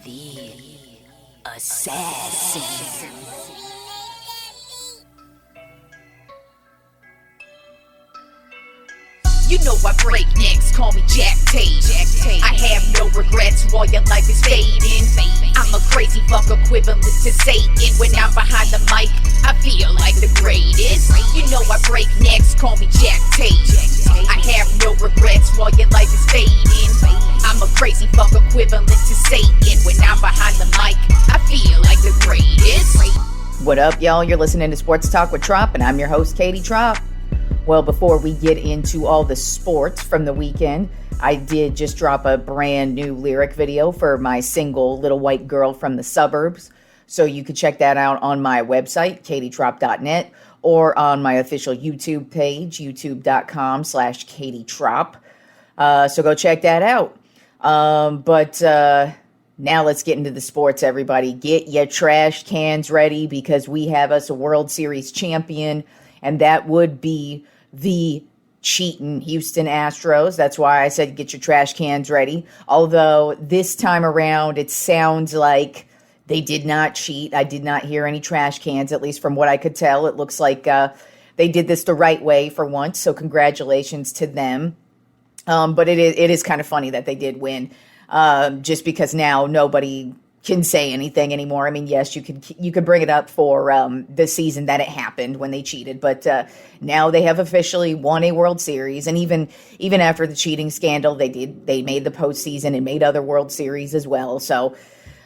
The assassin. You know I break necks, call me Jack Tate. I have no regrets while your life is fading. I'm a crazy fuck equivalent to Satan. When I'm behind the mic, I feel like the greatest. You know I break necks, call me Jack Tate. I have no regrets while your life is fading. I'm a crazy fuck equivalent to Satan. When I'm behind the mic, I feel like the greatest. What up, y'all? You're listening to Sports Talk with Tropp, and I'm your host, Katie Tropp. Well, before we get into all the sports from the weekend, I did just drop a brand new lyric video for my single, Little White Girl from the Suburbs. So you can check that out on my website, katietropp.net, or on my official YouTube page, youtube.com/katietropp. So go check that out. But now let's get into the sports, everybody. Get your trash cans ready because we have us a World Series champion, and that would be the cheating Houston Astros. That's why I said get your trash cans ready. Although this time around, it sounds like they did not cheat. I did not hear any trash cans, at least from what I could tell. It looks like they did this the right way for once, so congratulations to them. But it is kind of funny that they did win, just because now nobody can say anything anymore. I mean, yes, you could bring it up for the season that it happened when they cheated, but now they have officially won a World Series, and even after the cheating scandal, they made the postseason and made other World Series as well. So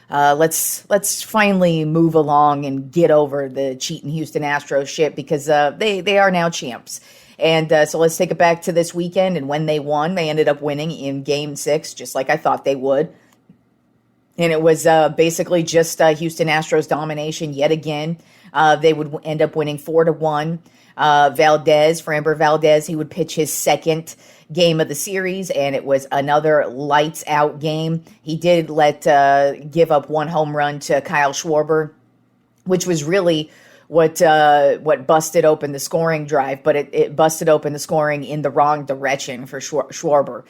let's finally move along and get over the cheating Houston Astros shit because they are now champs. And so let's take it back to this weekend, and when they won, they ended up winning in Game 6, just like I thought they would. And it was basically just Houston Astros domination yet again. They would end up winning 4-1. Framber Valdez, he would pitch his second game of the series, and it was another lights out game. He did give up one home run to Kyle Schwarber, which was really what busted open the scoring drive, but it busted open the scoring in the wrong direction for Schwarber,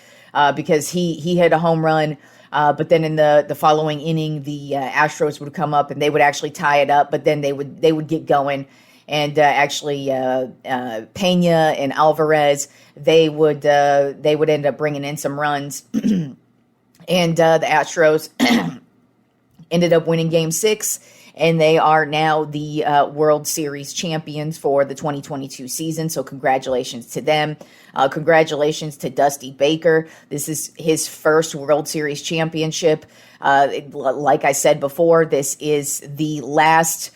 because he hit a home run. But then in the following inning, the Astros would come up and they would actually tie it up. But then they would get going, and actually Pena and Alvarez they would end up bringing in some runs, and the Astros ended up winning Game 6. And they are now the World Series champions for the 2022 season. So congratulations to them. Congratulations to Dusty Baker. This is his first World Series championship. Like I said before, this is the last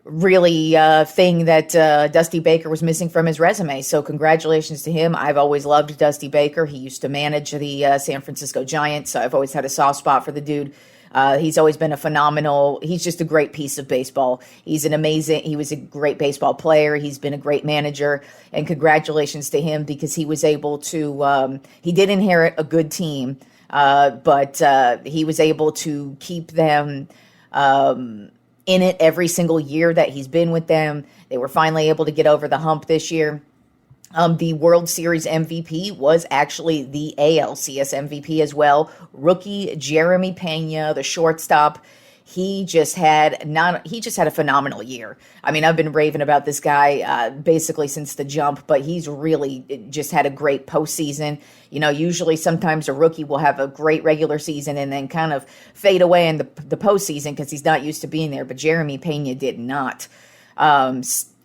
really thing that Dusty Baker was missing from his resume. So congratulations to him. I've always loved Dusty Baker. He used to manage the San Francisco Giants, so I've always had a soft spot for the dude. He's always been he's just a great piece of baseball. He was a great baseball player. He's been a great manager, and congratulations to him because he was able to, he did inherit a good team, but he was able to keep them in it every single year that he's been with them. They were finally able to get over the hump this year. The World Series MVP was actually the ALCS MVP as well. Rookie Jeremy Pena, the shortstop, he just had a phenomenal year. I mean, I've been raving about this guy basically since the jump, but he's really just had a great postseason. You know, usually sometimes a rookie will have a great regular season and then kind of fade away in the postseason because he's not used to being there. But Jeremy Pena did not.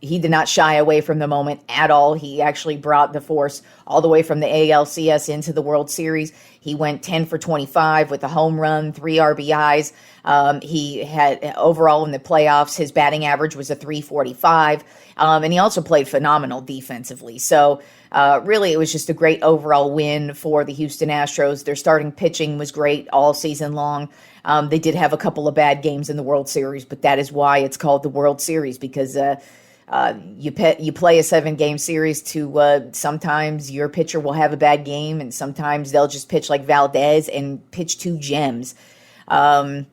He did not shy away from the moment at all. He actually brought the force all the way from the ALCS into the World Series. He went 10 for 25 with a home run, 3 RBIs. He had overall in the playoffs, his batting average was a 345. And he also played phenomenal defensively. So really, it was just a great overall win for the Houston Astros. Their starting pitching was great all season long. They did have a couple of bad games in the World Series, but that is why it's called the World Series, because you play a 7-game series to sometimes your pitcher will have a bad game, and sometimes they'll just pitch like Valdez and pitch 2 gems. So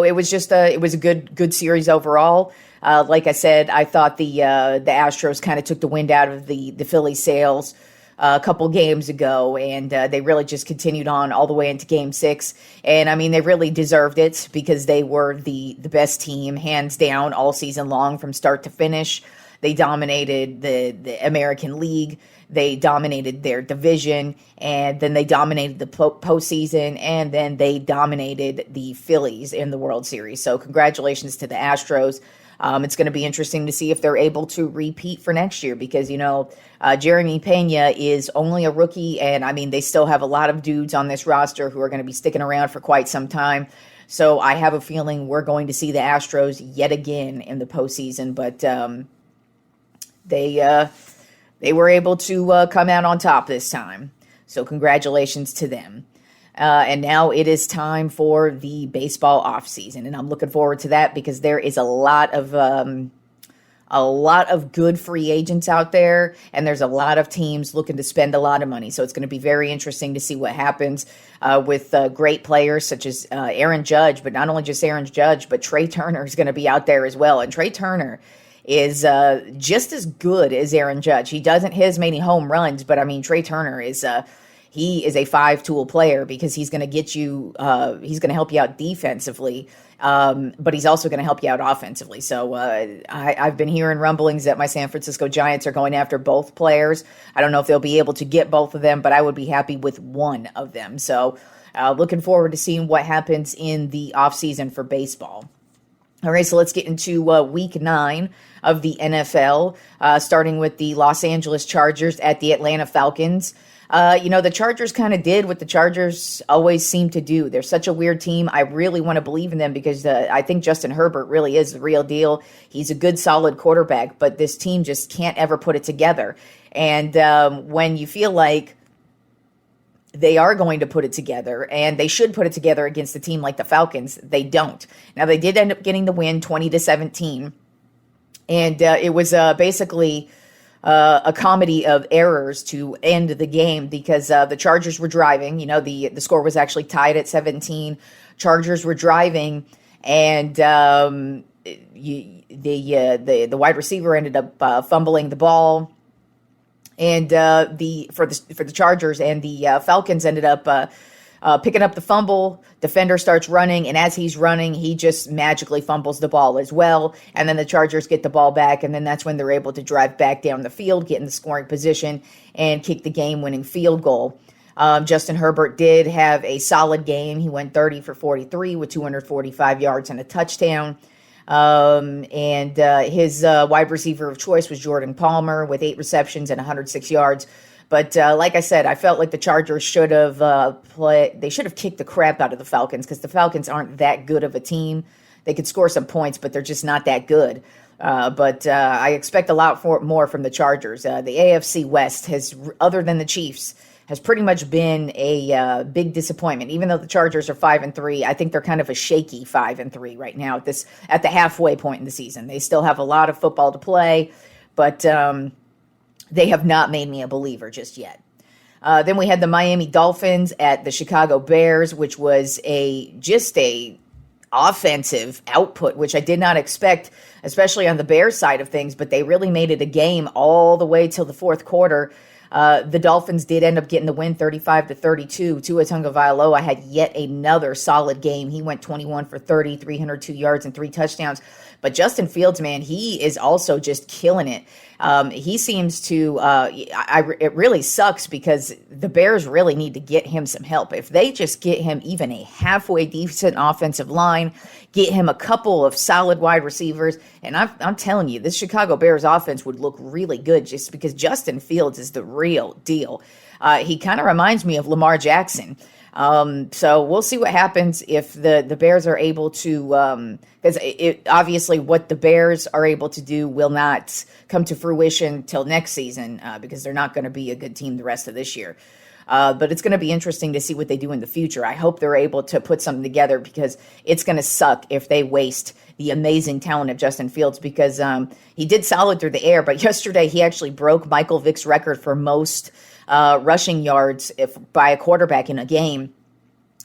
it was a good series overall. Like I said, I thought the Astros kind of took the wind out of the Phillies' sails. a couple games ago, and they really just continued on all the way into Game 6. And I mean, they really deserved it because they were the best team, hands down, all season long from start to finish. They dominated the American League. They dominated their division, and then they dominated the postseason, and then they dominated the Phillies in the World Series. So congratulations to the Astros. It's going to be interesting to see if they're able to repeat for next year because, Jeremy Pena is only a rookie, and I mean, they still have a lot of dudes on this roster who are going to be sticking around for quite some time. So I have a feeling we're going to see the Astros yet again in the postseason, but they were able to come out on top this time. So congratulations to them. And now it is time for the baseball offseason, and I'm looking forward to that because there is a lot of good free agents out there, and there's a lot of teams looking to spend a lot of money. So it's going to be very interesting to see what happens with great players such as Aaron Judge, but not only just Aaron Judge, but Trey Turner is going to be out there as well. And Trey Turner is just as good as Aaron Judge. He doesn't hit as many home runs, but I mean, Trey Turner is he is a five-tool player because he's going to get you, he's going to help you out defensively, but he's also going to help you out offensively. So I've been hearing rumblings that my San Francisco Giants are going after both players. I don't know if they'll be able to get both of them, but I would be happy with one of them. So looking forward to seeing what happens in the offseason for baseball. All right, so let's get into week 9 of the NFL, starting with the Los Angeles Chargers at the Atlanta Falcons. The Chargers kind of did what the Chargers always seem to do. They're such a weird team. I really want to believe in them because I think Justin Herbert really is the real deal. He's a good, solid quarterback, but this team just can't ever put it together. And when you feel like they are going to put it together, and they should put it together against a team like the Falcons, they don't. Now, they did end up getting the win 20-17, and it was basically a comedy of errors to end the game because the Chargers were driving. The score was actually tied at 17. Chargers were driving, and the wide receiver ended up fumbling the ball. And for the Chargers, and the Falcons ended up picking up the fumble. Defender starts running, and as he's running, he just magically fumbles the ball as well. And then the Chargers get the ball back, and then that's when they're able to drive back down the field, get in the scoring position, and kick the game-winning field goal. Justin Herbert did have a solid game. He went 30 for 43 with 245 yards and a touchdown. And his wide receiver of choice was Jordan Palmer with 8 receptions and 106 yards. But like I said, I felt like the Chargers should have they should have kicked the crap out of the Falcons because the Falcons aren't that good of a team. They could score some points, but they're just not that good. But I expect a lot more from the Chargers. The AFC West has, other than the Chiefs, has pretty much been a big disappointment. Even though the Chargers are 5-3, I think they're kind of a shaky 5-3 right now at the halfway point in the season. They still have a lot of football to play, but they have not made me a believer just yet. Then we had the Miami Dolphins at the Chicago Bears, which was just a offensive output, which I did not expect, especially on the Bears side of things, but they really made it a game all the way till the fourth quarter. The Dolphins did end up getting the win 35-32. Tua Tagovailoa had yet another solid game. He went 21 for 30, 302 yards and 3 touchdowns. But Justin Fields, man, he is also just killing it. He seems to, it really sucks because the Bears really need to get him some help. If they just get him even a halfway decent offensive line, get him a couple of solid wide receivers, and I'm telling you, this Chicago Bears offense would look really good just because Justin Fields is the real deal. He kind of reminds me of Lamar Jackson. So we'll see what happens if the Bears are able to, because obviously what the Bears are able to do will not come to fruition till next season, because they're not going to be a good team the rest of this year. But it's going to be interesting to see what they do in the future. I hope they're able to put something together because it's going to suck if they waste the amazing talent of Justin Fields because he did solid through the air, but yesterday he actually broke Michael Vick's record for most rushing yards by a quarterback in a game.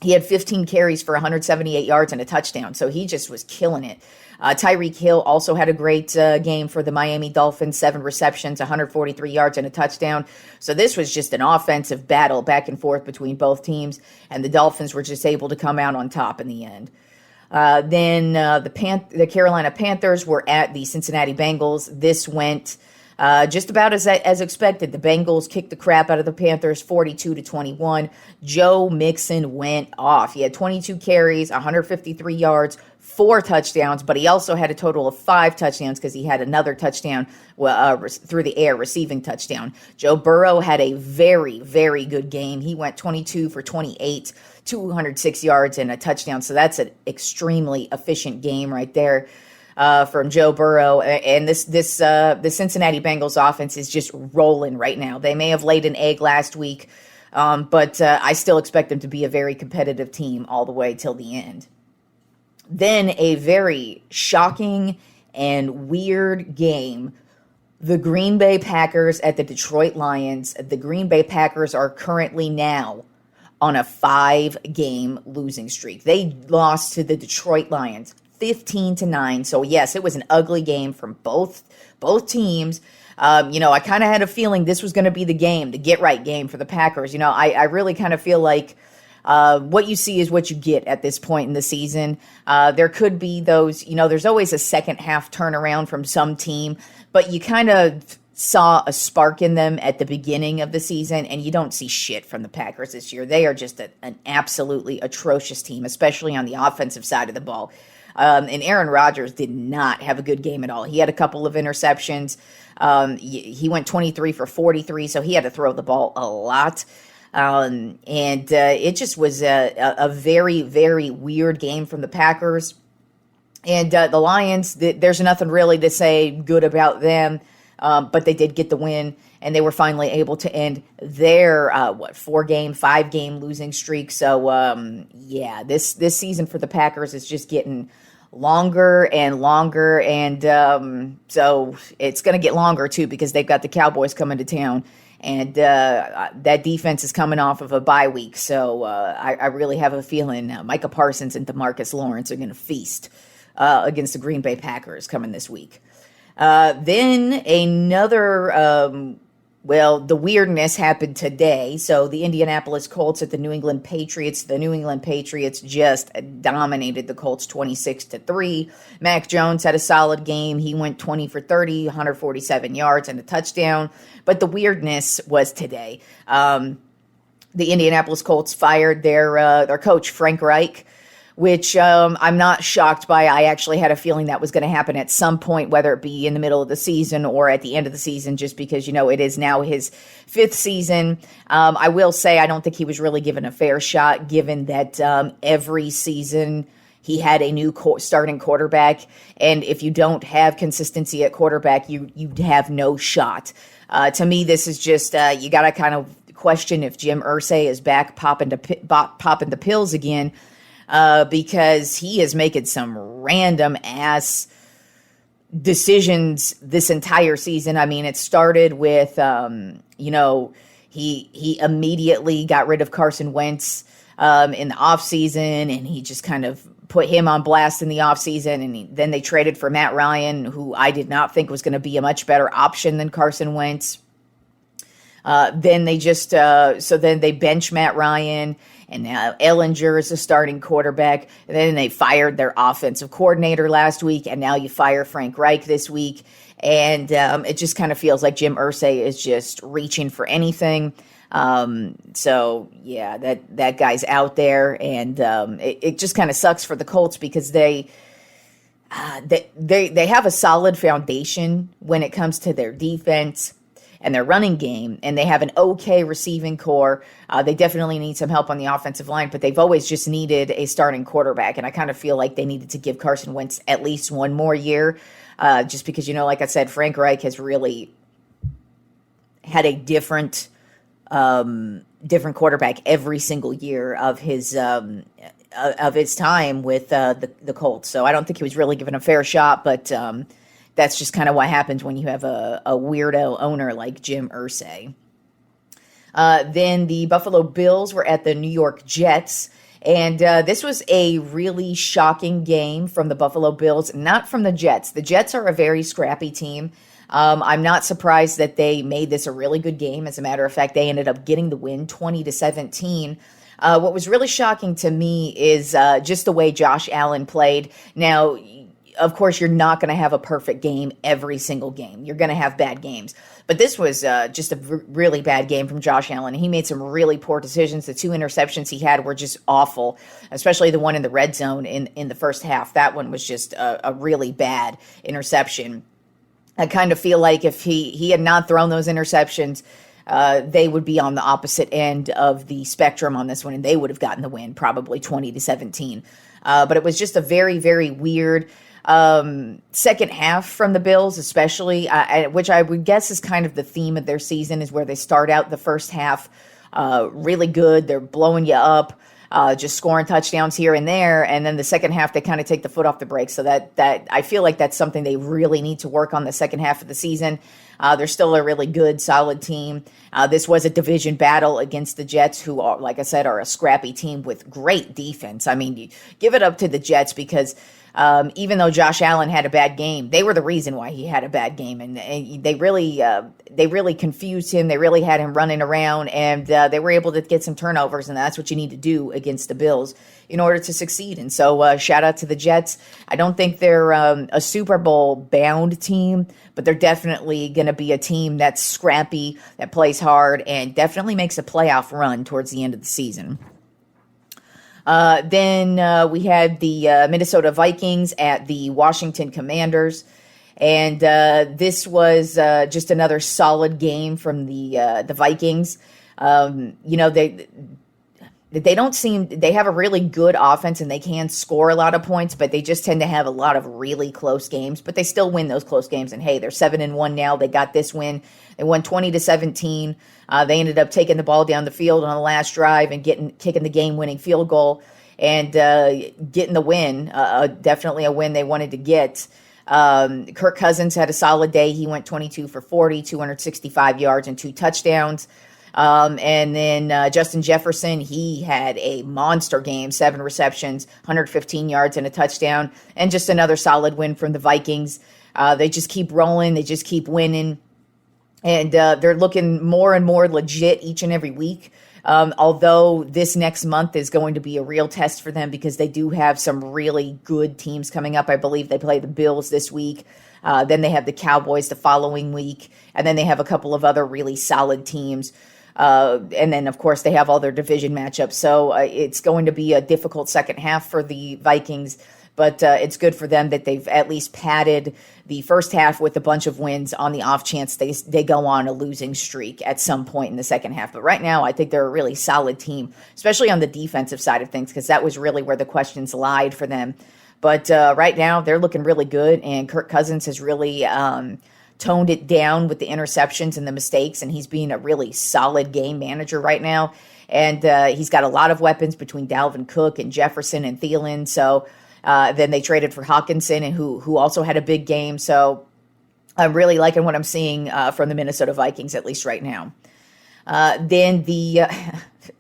He had 15 carries for 178 yards and a touchdown, so he just was killing it. Tyreek Hill also had a great game for the Miami Dolphins, 7 receptions, 143 yards and a touchdown. So this was just an offensive battle back and forth between both teams, and the Dolphins were just able to come out on top in the end. Then the Carolina Panthers were at the Cincinnati Bengals. This went just about as expected. The Bengals kicked the crap out of the Panthers, 42-21. Joe Mixon went off. He had 22 carries, 153 yards, 4 touchdowns, but he also had a total of 5 touchdowns because he had another touchdown through the air, receiving touchdown. Joe Burrow had a very, very good game. He went 22 for 28, 206 yards and a touchdown. So that's an extremely efficient game right there from Joe Burrow. And the Cincinnati Bengals offense is just rolling right now. They may have laid an egg last week, but I still expect them to be a very competitive team all the way till the end. Then a very shocking and weird game. The Green Bay Packers at the Detroit Lions. The Green Bay Packers are currently now on a 5-game losing streak. They lost to the Detroit Lions 15-9. So yes, it was an ugly game from both teams. I kind of had a feeling this was going to be the game, the get-right game for the Packers. I really kind of feel like what you see is what you get at this point in the season. There could be those, there's always a second half turnaround from some team, but you kind of saw a spark in them at the beginning of the season, and you don't see shit from the Packers this year. They are just an absolutely atrocious team, especially on the offensive side of the ball. And Aaron Rodgers did not have a good game at all. He had a couple of interceptions. He went 23 for 43, so he had to throw the ball a lot. And it just was a very, very weird game from the Packers. And the Lions, there's nothing really to say good about them, but they did get the win, and they were finally able to end their, 5-game losing streak. So, this season for the Packers is just getting longer and longer, and so it's going to get longer, too, because they've got the Cowboys coming to town. And that defense is coming off of a bye week. So I really have a feeling Micah Parsons and DeMarcus Lawrence are going to feast against the Green Bay Packers coming this week. Then another, the weirdness happened today. So the Indianapolis Colts at the New England Patriots. The New England Patriots just dominated the Colts 26-3. Mac Jones had a solid game. He went 20 for 30, 147 yards and a touchdown. But the weirdness was today. The Indianapolis Colts fired their coach, Frank Reich, which I'm not shocked by. I actually had a feeling that was going to happen at some point, whether it be in the middle of the season or at the end of the season, just because, it is now his 5th season. I will say I don't think he was really given a fair shot, given that every season he had a new starting quarterback. And if you don't have consistency at quarterback, you have no shot. To me, this is just, you got to kind of question if Jim Irsay is back popping the pills again, because he is making some random ass decisions this entire season. I mean, it started with, he immediately got rid of Carson Wentz in the offseason, and he just kind of put him on blast in the offseason, and then they traded for Matt Ryan, who I did not think was going to be a much better option than Carson Wentz. Then they bench Matt Ryan, and now Ellinger is the starting quarterback. And then they fired their offensive coordinator last week, and now you fire Frank Reich this week. And it just kind of feels like Jim Irsay is just reaching for anything. That guy's out there, and it just kind of sucks for the Colts because they have a solid foundation when it comes to their defense and their running game, and they have an okay receiving core. They definitely need some help on the offensive line, but they've always just needed a starting quarterback, and I kind of feel like they needed to give Carson Wentz at least one more year, just because, like I said, Frank Reich has really had a different quarterback every single year of his time with the Colts. So I don't think he was really given a fair shot, but that's just kind of what happens when you have a weirdo owner like Jim Irsay. Then the Buffalo Bills were at the New York Jets, And this was a really shocking game from the Buffalo Bills, not from the Jets. The Jets are a very scrappy team. I'm not surprised that they made this a really good game. As a matter of fact, they ended up getting the win 20-17. What was really shocking to me is just the way Josh Allen played. Now, of course, you're not going to have a perfect game every single game. You're going to have bad games. But this was just a really bad game from Josh Allen. He made some really poor decisions. The 2 interceptions he had were just awful, especially the one in the red zone in the first half. That one was just a really bad interception. I kind of feel like if he had not thrown those interceptions, they would be on the opposite end of the spectrum on this one, and they would have gotten the win, probably 20-17. But it was just a very, very weird second half from the Bills, especially, which I would guess is kind of the theme of their season, is where they start out the first half really good. They're blowing you up, just scoring touchdowns here and there. And then the second half, they kind of take the foot off the brake. So that I feel like that's something they really need to work on the second half of the season. They're still a really good, solid team. This was a division battle against the Jets, who are, like I said, are a scrappy team with great defense. I mean, you give it up to the Jets because even though Josh Allen had a bad game, they were the reason why he had a bad game, and they really confused him. They really had him running around, and they were able to get some turnovers, and that's what you need to do against the Bills in order to succeed. And so shout out to the Jets. I don't think they're a Super Bowl bound team, but they're definitely going to be a team that's scrappy, that plays hard, and definitely makes a playoff run towards the end of the season. Then we had the Minnesota Vikings at the Washington Commanders, and this was just another solid game from the Vikings. They don't seem, they have a really good offense and they can score a lot of points, but they just tend to have a lot of really close games, but they still win those close games. And hey, they're 7-1 now. They got this win. They won 20-17. They ended up taking the ball down the field on the last drive and kicking the game-winning field goal and getting the win. Definitely a win they wanted to get. Kirk Cousins had a solid day. He went 22 for 40, 265 yards and 2 touchdowns. And then Justin Jefferson, he had a monster game, 7 receptions, 115 yards and a touchdown, and just another solid win from the Vikings. They just keep rolling. They just keep winning. And they're looking more and more legit each and every week. Although this next month is going to be a real test for them because they do have some really good teams coming up. I believe they play the Bills this week. Then they have the Cowboys the following week. And then they have a couple of other really solid teams. And then, of course, they have all their division matchups. So it's going to be a difficult second half for the Vikings. But it's good for them that they've at least padded the first half with a bunch of wins on the off chance they go on a losing streak at some point in the second half. But right now, I think they're a really solid team, especially on the defensive side of things, because that was really where the questions lied for them. But right now, they're looking really good, and Kirk Cousins has really toned it down with the interceptions and the mistakes, and he's being a really solid game manager right now. And he's got a lot of weapons between Dalvin Cook and Jefferson and Thielen. So then they traded for Hawkinson, and who also had a big game. So I'm really liking what I'm seeing from the Minnesota Vikings, at least right now. Then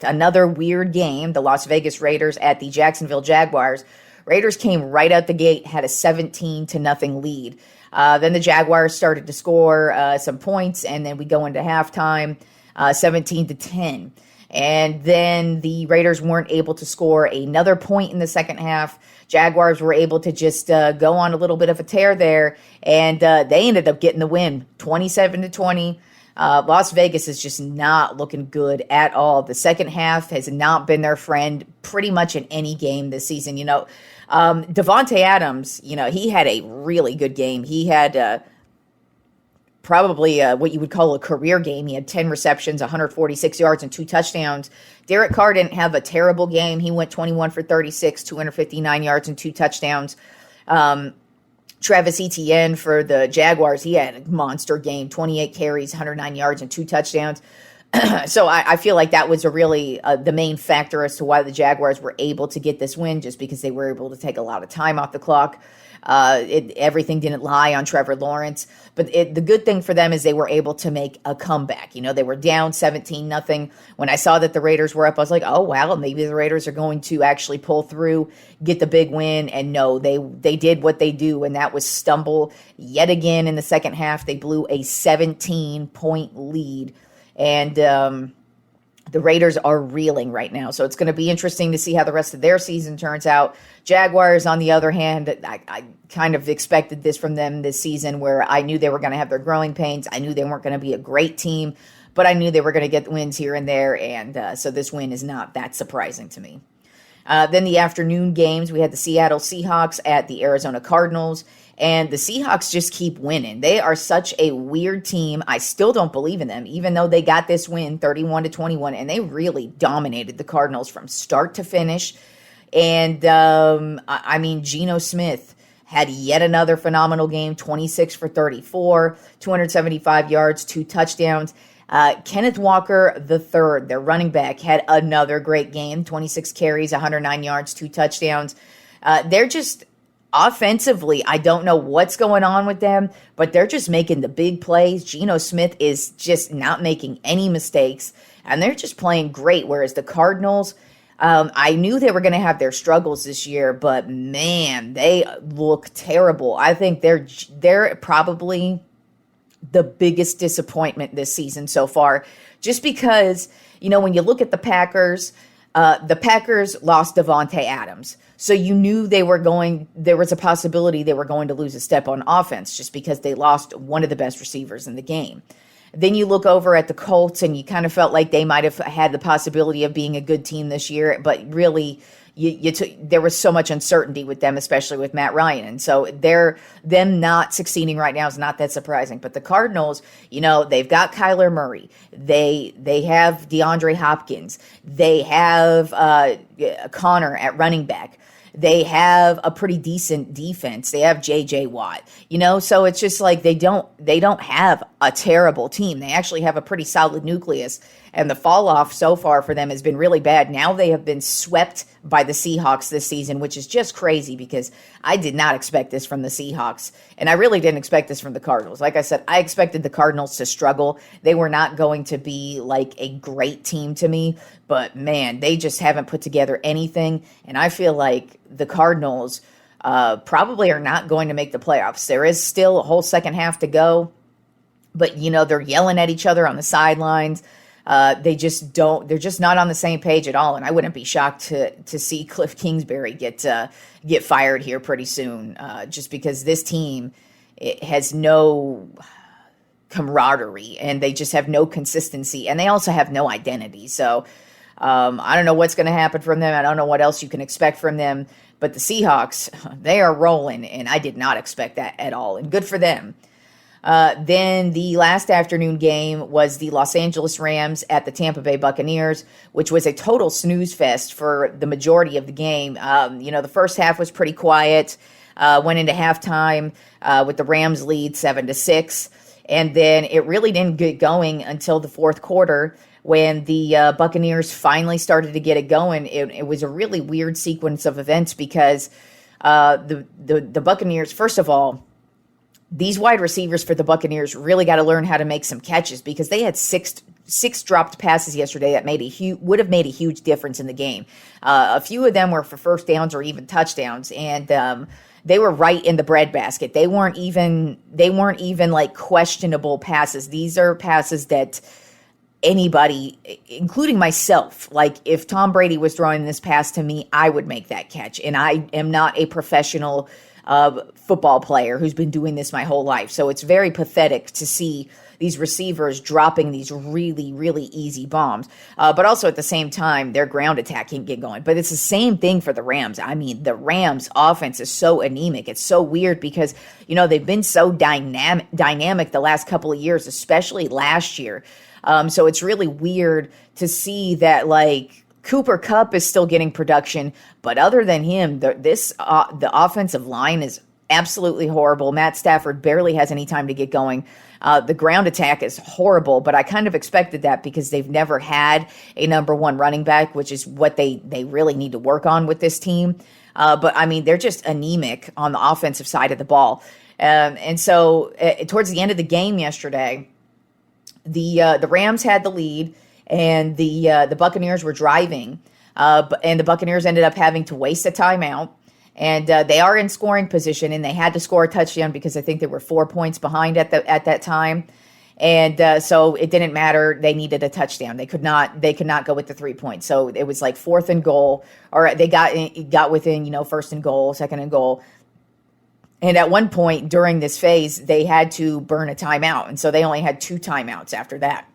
another weird game, the Las Vegas Raiders at the Jacksonville Jaguars. Raiders came right out the gate, had a 17-0 lead. Then the Jaguars started to score some points, and then we go into halftime, 17-10. And then the Raiders weren't able to score another point in the second half. Jaguars were able to just go on a little bit of a tear there, and they ended up getting the win, 27-20. Las Vegas is just not looking good at all. The second half has not been their friend pretty much in any game this season. Devontae Adams, he had a really good game. He had probably what you would call a career game. He had 10 receptions, 146 yards, and 2 touchdowns. Derek Carr didn't have a terrible game. He went 21 for 36, 259 yards, and 2 touchdowns. Travis Etienne for the Jaguars, he had a monster game, 28 carries, 109 yards, and 2 touchdowns. So I feel like that was a really the main factor as to why the Jaguars were able to get this win, just because they were able to take a lot of time off the clock. Everything didn't lie on Trevor Lawrence, but the good thing for them is they were able to make a comeback. You know, they were down 17-0. When I saw that the Raiders were up, I was like, oh, wow, maybe the Raiders are going to actually pull through, get the big win. And no, they did what they do, and that was stumble yet again in the second half. They blew a 17-point lead, and the Raiders are reeling right now. So it's going to be interesting to see how the rest of their season turns out. Jaguars, on the other hand, I kind of expected this from them this season, where I knew they were going to have their growing pains. I knew they weren't going to be a great team, but I knew they were going to get wins here and there. And so this win is not that surprising to me. Then the afternoon games, we had the Seattle Seahawks at the Arizona Cardinals. And the Seahawks just keep winning. They are such a weird team. I still don't believe in them, even though they got this win 31-21, and they really dominated the Cardinals from start to finish. And I mean, Geno Smith had yet another phenomenal game, 26 for 34, 275 yards, 2 touchdowns. Kenneth Walker III, their running back, had another great game, 26 carries, 109 yards, 2 touchdowns. They're just offensively, I don't know what's going on with them, but they're just making the big plays. Geno Smith is just not making any mistakes, and they're just playing great, whereas the Cardinals, I knew they were going to have their struggles this year, but man, they look terrible. I think they're probably the biggest disappointment this season so far, just because, you know, when you look at the Packers lost Devontae Adams. So you knew there was a possibility they were going to lose a step on offense, just because they lost one of the best receivers in the game. Then you look over at the Colts, and you kind of felt like they might have had the possibility of being a good team this year, but really there was so much uncertainty with them, especially with Matt Ryan. And so them not succeeding right now is not that surprising. But the Cardinals, you know, they've got Kyler Murray. They have DeAndre Hopkins. They have Connor at running back. They have a pretty decent defense. They have J.J. Watt, you know, so it's just like they don't have a terrible team. They actually have a pretty solid nucleus, and the fall off so far for them has been really bad. Now they have been swept by the Seahawks this season, which is just crazy, because I did not expect this from the Seahawks, and I really didn't expect this from the Cardinals. Like I said, I expected the Cardinals to struggle. They were not going to be like a great team to me, but man, they just haven't put together anything, and I feel like the Cardinals probably are not going to make the playoffs. There is still a whole second half to go, but you know, they're yelling at each other on the sidelines. They're just not on the same page at all. And I wouldn't be shocked to see Cliff Kingsbury get fired here pretty soon, just because this team, it has no camaraderie, and they just have no consistency, and they also have no identity. So I don't know what's going to happen from them. I don't know what else you can expect from them. But the Seahawks, they are rolling, and I did not expect that at all. And good for them. Then the last afternoon game was the Los Angeles Rams at the Tampa Bay Buccaneers, which was a total snooze fest for the majority of the game. You know, the first half was pretty quiet, went into halftime with the Rams lead 7-6. And then it really didn't get going until the fourth quarter, when the Buccaneers finally started to get it going. It was a really weird sequence of events, because the Buccaneers, first of all, these wide receivers for the Buccaneers really got to learn how to make some catches, because they had six dropped passes yesterday that would have made a huge difference in the game. A few of them were for first downs or even touchdowns, and they were right in the breadbasket. They weren't even like questionable passes. These are passes that anybody, including myself, like if Tom Brady was throwing this pass to me, I would make that catch. And I am not a professional football player who's been doing this my whole life. So it's very pathetic to see these receivers dropping these really, really easy bombs. But also at the same time, their ground attack can't get going. But it's the same thing for the Rams. I mean, the Rams offense is so anemic. It's so weird because, you know, they've been so dynamic the last couple of years, especially last year. So it's really weird to see that, like, Cooper Kupp is still getting production, but other than him, the offensive line is absolutely horrible. Matt Stafford barely has any time to get going. The ground attack is horrible, but I kind of expected that because they've never had a number one running back, which is what they really need to work on with this team. But I mean, they're just anemic on the offensive side of the ball. And so towards the end of the game yesterday, the Rams had the lead, and the Buccaneers were driving, and the Buccaneers ended up having to waste a timeout. And they are in scoring position, and they had to score a touchdown because I think they were 4 points behind at that time. And so it didn't matter. They needed a touchdown. They could not go with the 3 points. So it was like 4th and goal, or they got within, 1st and goal, 2nd and goal. And at one point during this phase, they had to burn a timeout. And so they only had 2 timeouts after that.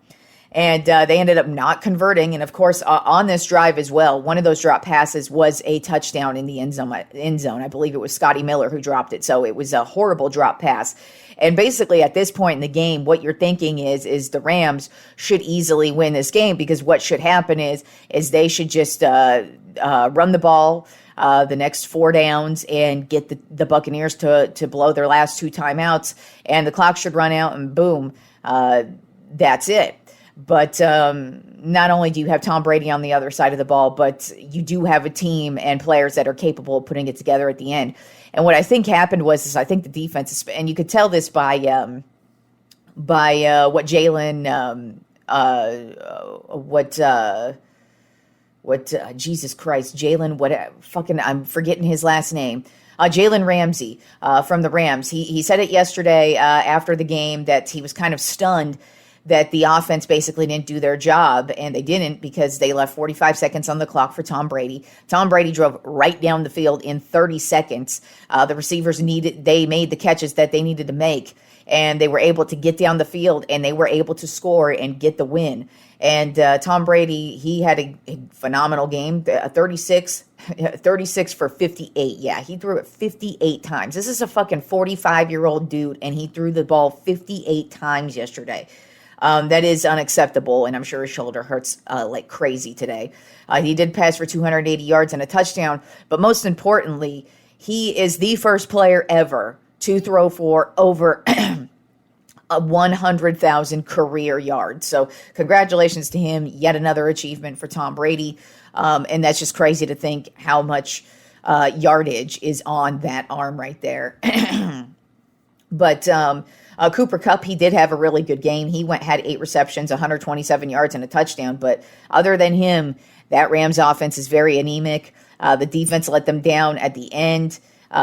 And they ended up not converting. And of course, on this drive as well, one of those drop passes was a touchdown in the end zone. I believe it was Scotty Miller who dropped it. So it was a horrible drop pass. And basically at this point in the game, what you're thinking is the Rams should easily win this game, because what should happen is they should just run the ball the next 4 downs and get the Buccaneers to blow their last 2 timeouts, and the clock should run out, and boom, that's it. But not only do you have Tom Brady on the other side of the ball, but you do have a team and players that are capable of putting it together at the end. And what I think happened was I think the defense, and you could tell this by what Jalen, Jesus Christ, Jalen, I'm forgetting his last name. Jalen Ramsey from the Rams. He said it yesterday after the game that he was kind of stunned that the offense basically didn't do their job, and they didn't because they left 45 seconds on the clock for Tom Brady. Tom Brady drove right down the field in 30 seconds. The receivers they made the catches that they needed to make, and they were able to get down the field, and they were able to score and get the win. And Tom Brady, he had a phenomenal game, 36 for 58. Yeah, he threw it 58 times. This is a fucking 45-year-old dude, and he threw the ball 58 times yesterday. That is unacceptable, and I'm sure his shoulder hurts like crazy today. He did pass for 280 yards and a touchdown, but most importantly, he is the first player ever to throw for over 100,000 career yards. So congratulations to him. Yet another achievement for Tom Brady, and that's just crazy to think how much yardage is on that arm right there. But Cooper Kupp, he did have a really good game. He had 8 receptions, 127 yards, and a touchdown. But other than him, that Rams offense is very anemic. The defense let them down at the end,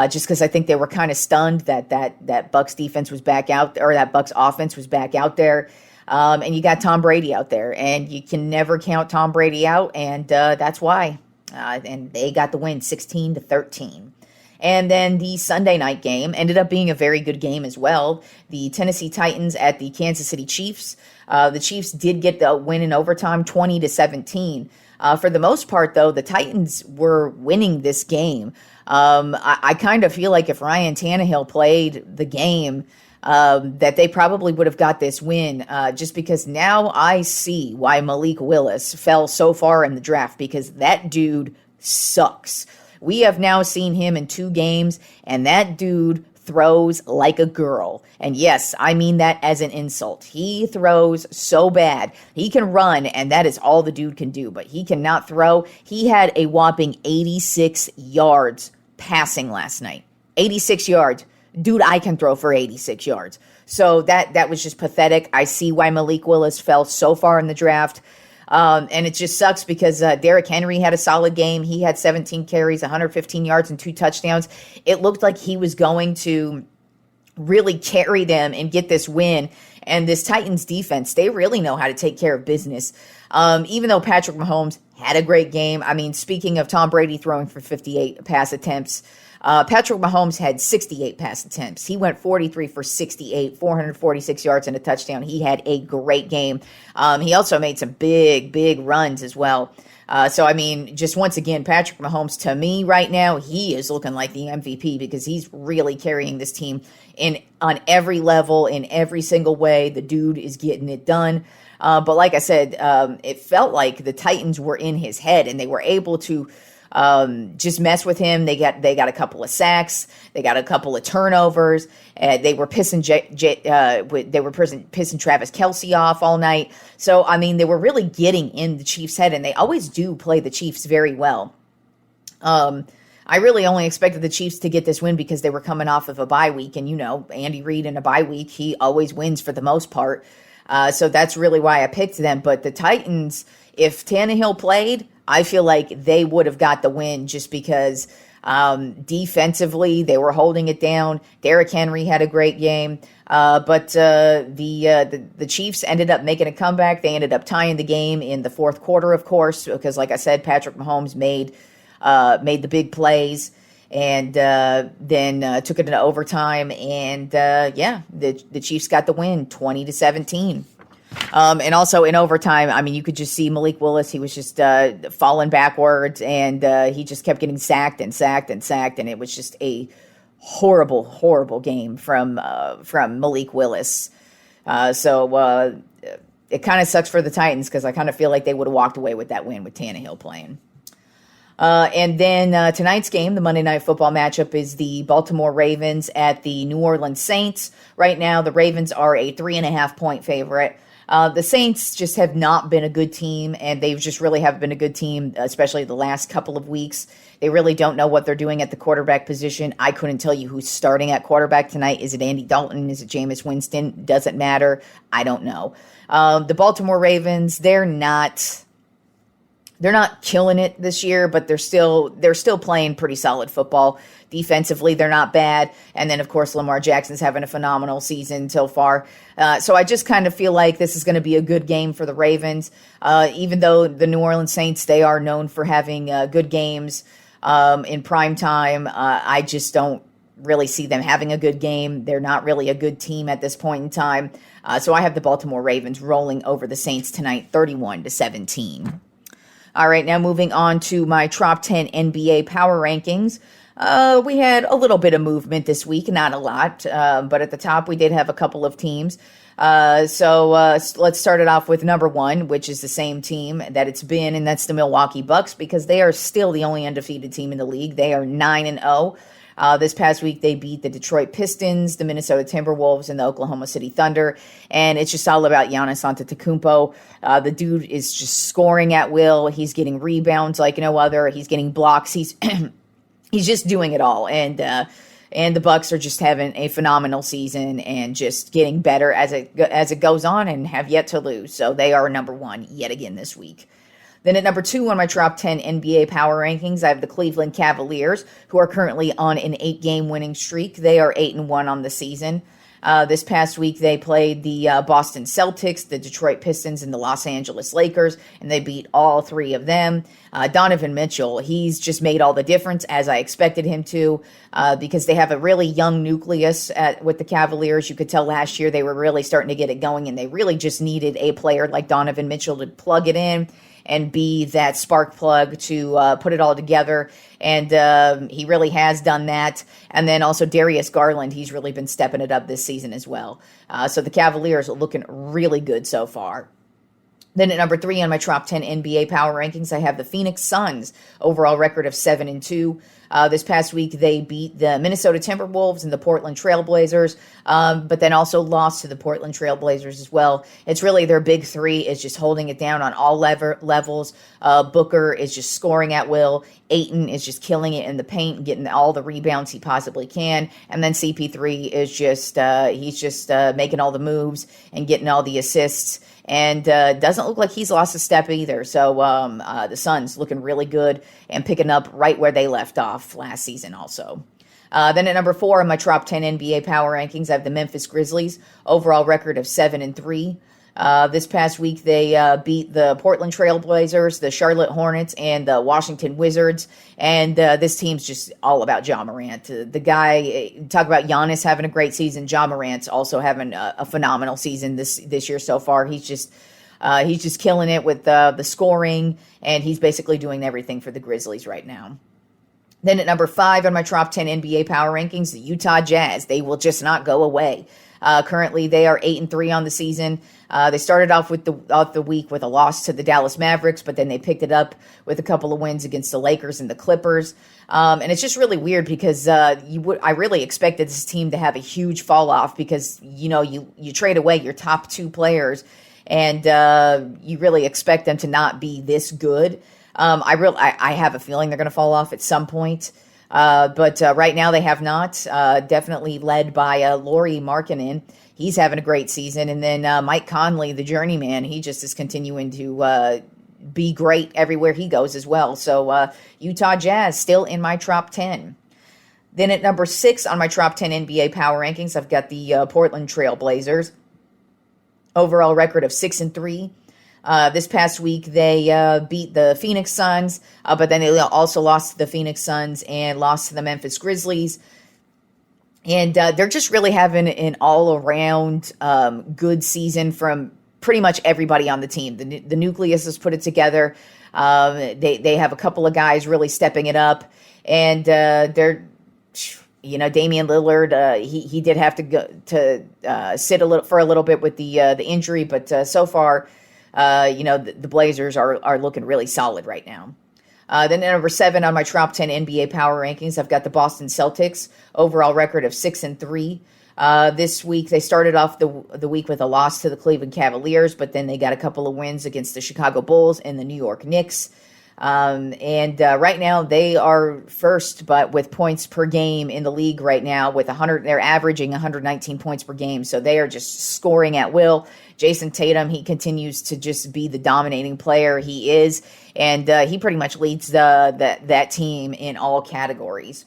just because I think they were kind of stunned that Bucs defense was back out, or that Bucs offense was back out there. And you got Tom Brady out there, and you can never count Tom Brady out, and that's why. And they got the win, 16-13. And then the Sunday night game ended up being a very good game as well. The Tennessee Titans at the Kansas City Chiefs. The Chiefs did get the win in overtime, 20-17. For the most part, though, the Titans were winning this game. I kind of feel like if Ryan Tannehill played the game, that they probably would have got this win, just because now I see why Malik Willis fell so far in the draft, because that dude sucks. We have now seen him in 2 games, and that dude throws like a girl. And yes, I mean that as an insult. He throws so bad. He can run, and that is all the dude can do, but he cannot throw. He had a whopping 86 yards passing last night. 86 yards. Dude, I can throw for 86 yards. So that was just pathetic. I see why Malik Willis fell so far in the draft. And it just sucks because Derrick Henry had a solid game. He had 17 carries, 115 yards, and 2 touchdowns. It looked like he was going to really carry them and get this win. And this Titans defense, they really know how to take care of business. Even though Patrick Mahomes had a great game. I mean, speaking of Tom Brady throwing for 58 pass attempts, Patrick Mahomes had 68 pass attempts. He went 43 for 68, 446 yards and a touchdown. He had a great game. He also made some big runs as well. So, I mean, just once again, Patrick Mahomes, to me right now, he is looking like the MVP because he's really carrying this team on every level, in every single way. The dude is getting it done. But like I said, it felt like the Titans were in his head, and they were able to just mess with him. They got a couple of sacks, they got a couple of turnovers. They were pissing Travis Kelce off all night. So I mean, they were really getting in the Chiefs' head, and they always do play the Chiefs very well. I really only expected the Chiefs to get this win because they were coming off of a bye week, and Andy Reid in a bye week, he always wins for the most part. So that's really why I picked them. But the Titans, if Tannehill played, I feel like they would have got the win just because defensively they were holding it down. Derrick Henry had a great game, but the Chiefs ended up making a comeback. They ended up tying the game in the fourth quarter, of course, because like I said, Patrick Mahomes made the big plays, and then took it into overtime, and the Chiefs got the win, 20-17. And also in overtime, I mean, you could just see Malik Willis. He was just falling backwards, and he just kept getting sacked, and it was just a horrible, horrible game from Malik Willis. So it kind of sucks for the Titans because I kind of feel like they would have walked away with that win with Tannehill playing. And then tonight's game, the Monday Night Football matchup, is the Baltimore Ravens at the New Orleans Saints. Right now, the Ravens are a 3.5-point favorite. The Saints just have not been a good team, and they just really haven't been a good team, especially the last couple of weeks. They really don't know what they're doing at the quarterback position. I couldn't tell you who's starting at quarterback tonight. Is it Andy Dalton? Is it Jameis Winston? Doesn't matter. I don't know. The Baltimore Ravens, they're not killing it this year, but they're still playing pretty solid football. Defensively, they're not bad. And then, of course, Lamar Jackson's having a phenomenal season so far. So I just kind of feel like this is going to be a good game for the Ravens. Even though the New Orleans Saints, they are known for having good games in prime time, I just don't really see them having a good game. They're not really a good team at this point in time. So I have the Baltimore Ravens rolling over the Saints tonight, 31-17. All right, now moving on to my Tropp 10 NBA power rankings. We had a little bit of movement this week, not a lot, but at the top we did have a couple of teams. So let's start it off with number one, which is the same team that it's been, and that's the Milwaukee Bucks, because they are still the only undefeated team in the league. They are 9-0. This past week, they beat the Detroit Pistons, the Minnesota Timberwolves, and the Oklahoma City Thunder. And it's just all about Giannis Antetokounmpo. The dude is just scoring at will. He's getting rebounds like no other. He's getting blocks. He's just doing it all. And the Bucks are just having a phenomenal season and just getting better as it goes on, and have yet to lose. So they are number one yet again this week. Then at number 2 on my Tropp 10 NBA power rankings, I have the Cleveland Cavaliers, who are currently on an 8-game winning streak. They are 8-1 on the season. This past week, they played the Boston Celtics, the Detroit Pistons, and the Los Angeles Lakers, and they beat all 3 of them. Donovan Mitchell, he's just made all the difference, as I expected him to, because they have a really young nucleus with the Cavaliers. You could tell last year they were really starting to get it going, and they really just needed a player like Donovan Mitchell to plug it in and be that spark plug to put it all together. And he really has done that. And then also Darius Garland, he's really been stepping it up this season as well. So the Cavaliers are looking really good so far. Then at number 3 on my Tropp 10 NBA power rankings, I have the Phoenix Suns, overall record of 7-2. This past week, they beat the Minnesota Timberwolves and the Portland Trailblazers, but then also lost to the Portland Trailblazers as well. It's really their big 3 is just holding it down on all levels. Booker is just scoring at will. Ayton is just killing it in the paint and getting all the rebounds he possibly can. And then CP3 is just, he's just making all the moves and getting all the assists. And doesn't look like he's lost a step either. So the Suns looking really good and picking up right where they left off last season also. Then at number 4 in my Tropp 10 NBA power rankings, I have the Memphis Grizzlies, overall record of 7-3. This past week, they beat the Portland Trailblazers, the Charlotte Hornets, and the Washington Wizards. And this team's just all about Ja Morant. The guy, talk about Giannis having a great season. Ja Morant's also having a phenomenal season this year so far. He's just killing it with the scoring, and he's basically doing everything for the Grizzlies right now. Then at number 5 on my top 10 NBA power rankings, the Utah Jazz. They will just not go away. Currently, they are 8-3 on the season. They started off the week with a loss to the Dallas Mavericks, but then they picked it up with a couple of wins against the Lakers and the Clippers. And it's just really weird because I really expected this team to have a huge fall off because you trade away your top 2 players, and you really expect them to not be this good. I have a feeling they're going to fall off at some point. But right now they have not. Definitely led by Lauri Markkanen. He's having a great season. And then Mike Conley, the journeyman, he just is continuing to be great everywhere he goes as well. So Utah Jazz still in my top 10. Then at number 6 on my top 10 NBA power rankings, I've got the Portland Trail Blazers. Overall record of 6-3. This past week, they beat the Phoenix Suns, but then they also lost to the Phoenix Suns and lost to the Memphis Grizzlies. And they're just really having an all-around good season from pretty much everybody on the team. The nucleus has put it together. They have a couple of guys really stepping it up. And they're, Damian Lillard, he did have to go to sit for a little bit with the injury, but so far, the Blazers are looking really solid right now. Then at number 7 on my top 10 NBA power rankings, I've got the Boston Celtics, overall record of 6-3. This week, they started off the week with a loss to the Cleveland Cavaliers, but then they got a couple of wins against the Chicago Bulls and the New York Knicks. Right now they are first, but with points per game in the league right now with 100, they're averaging 119 points per game. So they are just scoring at will. Jason Tatum, he continues to just be the dominating player he is. And, he pretty much leads that team in all categories.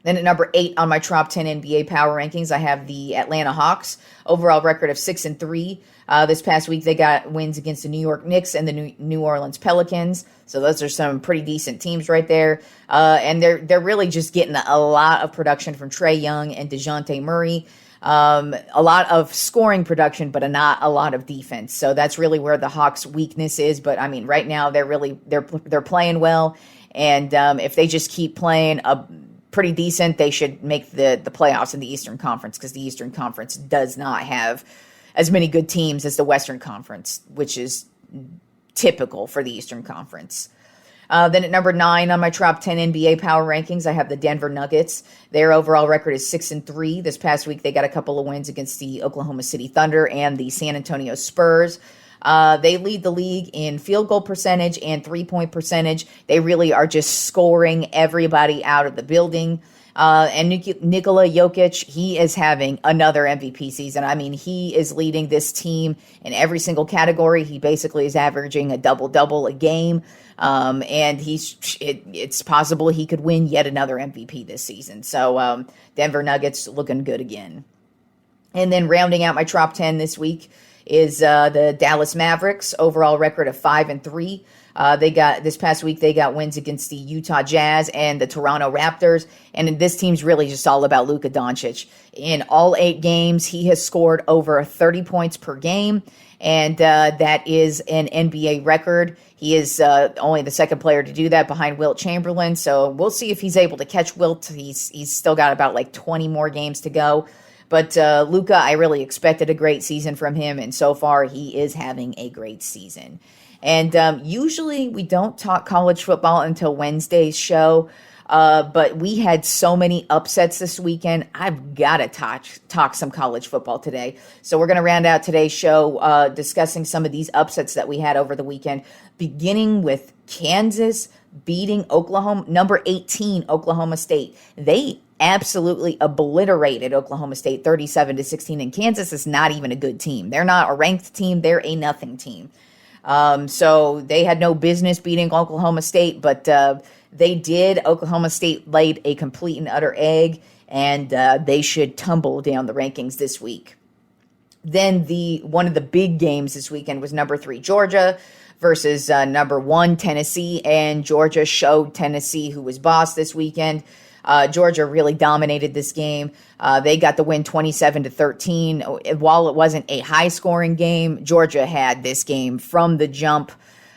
Then at number 8 on my top 10 NBA power rankings, I have the Atlanta Hawks, overall record of 6-3. This past week, they got wins against the New York Knicks and the New Orleans Pelicans. So those are some pretty decent teams right there. And they're really just getting a lot of production from Trae Young and DeJounte Murray. A lot of scoring production, but not a lot of defense. So that's really where the Hawks' weakness is. But I mean, right now they're playing well, and if they just keep playing pretty decent, they should make the playoffs in the Eastern Conference, because the Eastern Conference does not have as many good teams as the Western Conference, which is typical for the Eastern Conference. Then at number 9 on my top 10 NBA power rankings, I have the Denver Nuggets. Their overall record is 6-3. This past week, they got a couple of wins against the Oklahoma City Thunder and the San Antonio Spurs. They lead the league in field goal percentage and 3-point percentage. They really are just scoring everybody out of the building. And Nikola Jokic, he is having another MVP season. I mean, he is leading this team in every single category. He basically is averaging a double-double a game. And it's possible he could win yet another MVP this season. So Denver Nuggets looking good again. And then rounding out my top 10 this week is the Dallas Mavericks, overall record of 5-3. This past week, they got wins against the Utah Jazz and the Toronto Raptors. And this team's really just all about Luka Doncic. In all 8 games, he has scored over 30 points per game. And that is an NBA record. He is only the second player to do that behind Wilt Chamberlain. So we'll see if he's able to catch Wilt. He's still got about like 20 more games to go. But Luka, I really expected a great season from him. And so far, he is having a great season. And usually we don't talk college football until Wednesday's show. But we had so many upsets this weekend. I've got to talk some college football today. So we're going to round out today's show discussing some of these upsets that we had over the weekend, beginning with Kansas beating number 18, Oklahoma State. They absolutely obliterated Oklahoma State 37-16, and Kansas is not even a good team. They're not a ranked team. They're a nothing team. So they had no business beating Oklahoma State, but they did. Oklahoma State laid a complete and utter egg, and they should tumble down the rankings this week. Then one of the big games this weekend was number 3 Georgia versus number 1 Tennessee, and Georgia showed Tennessee who was boss this weekend. Georgia really dominated this game. They got the win 27-13. While it wasn't a high-scoring game, Georgia had this game from the jump.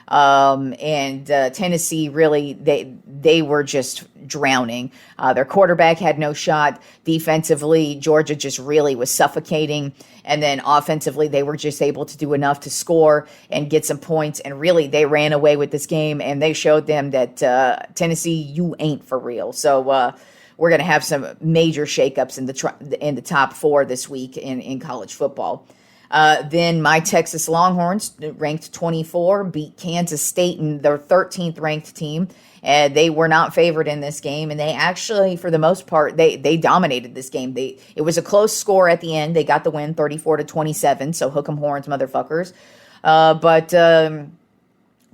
And Tennessee really, they were just drowning. Their quarterback had no shot. Defensively, Georgia just really was suffocating. And then offensively, they were just able to do enough to score and get some points. And really, they ran away with this game, and they showed them that Tennessee, you ain't for real. So we're going to have some major shakeups in the top four this week in college football. Then my Texas Longhorns, ranked 24, beat Kansas State in their 13th ranked team. They were not favored in this game, and they actually, for the most part, they dominated this game. It was a close score at the end. They got the win, 34-27. So hook 'em horns, motherfuckers. But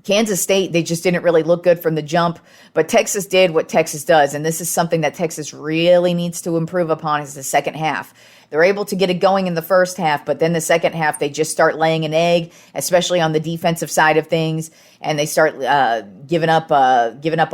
Kansas State, they just didn't really look good from the jump, but Texas did what Texas does, and this is something that Texas really needs to improve upon is the second half. They're able to get it going in the first half, but then the second half, they just start laying an egg, especially on the defensive side of things, and they start giving up all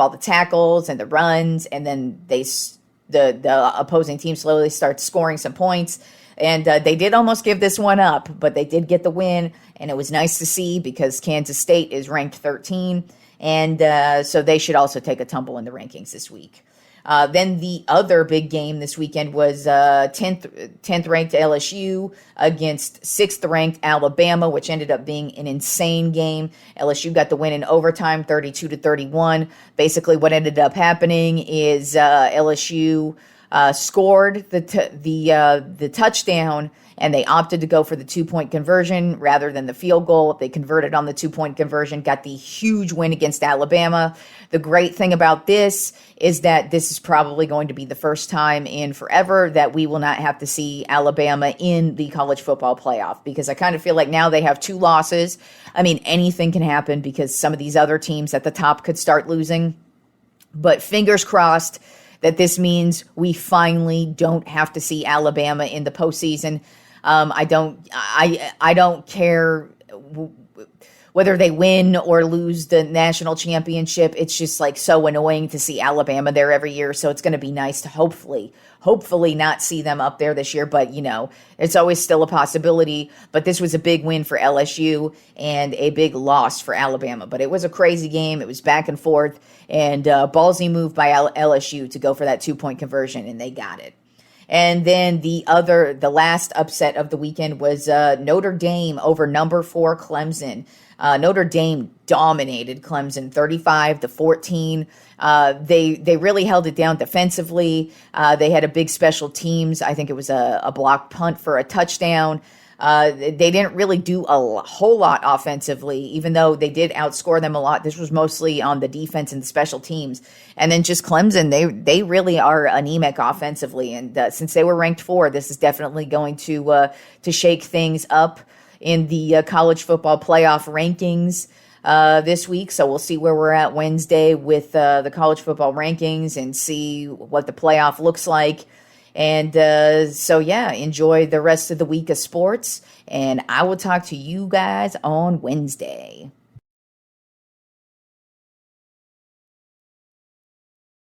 the tackles and the runs, and then the opposing team slowly starts scoring some points. And they did almost give this one up, but they did get the win, and it was nice to see because Kansas State is ranked 13, and so they should also take a tumble in the rankings this week. Then the other big game this weekend was 10th ranked LSU against 6th ranked Alabama, which ended up being an insane game. LSU got the win in overtime, 32-31. Basically, what ended up happening is LSU scored the touchdown, and they opted to go for the 2-point conversion rather than the field goal. They converted on the 2-point conversion, got the huge win against Alabama. The great thing about this is that this is probably going to be the first time in forever that we will not have to see Alabama in the college football playoff, because I kind of feel like now they have 2 losses. I mean, anything can happen because some of these other teams at the top could start losing, but fingers crossed that this means we finally don't have to see Alabama in the postseason. I don't care whether they win or lose the national championship. It's just like so annoying to see Alabama there every year. So it's going to be nice to hopefully not see them up there this year. But, it's always still a possibility. But this was a big win for LSU and a big loss for Alabama. But it was a crazy game. It was back and forth, and ballsy move by LSU to go for that 2-point conversion, and they got it. And then the last upset of the weekend was Notre Dame over number 4 Clemson. Notre Dame dominated Clemson 35-14. They really held it down defensively. They had a big special teams. I think it was a block punt for a touchdown. They didn't really do a whole lot offensively, even though they did outscore them a lot. This was mostly on the defense and the special teams. And then just Clemson, they really are anemic offensively. And since they were ranked 4, this is definitely going to shake things up in the college football playoff rankings this week. So we'll see where we're at Wednesday with the college football rankings and see what the playoff looks like. And enjoy the rest of the week of sports, and I will talk to you guys on Wednesday.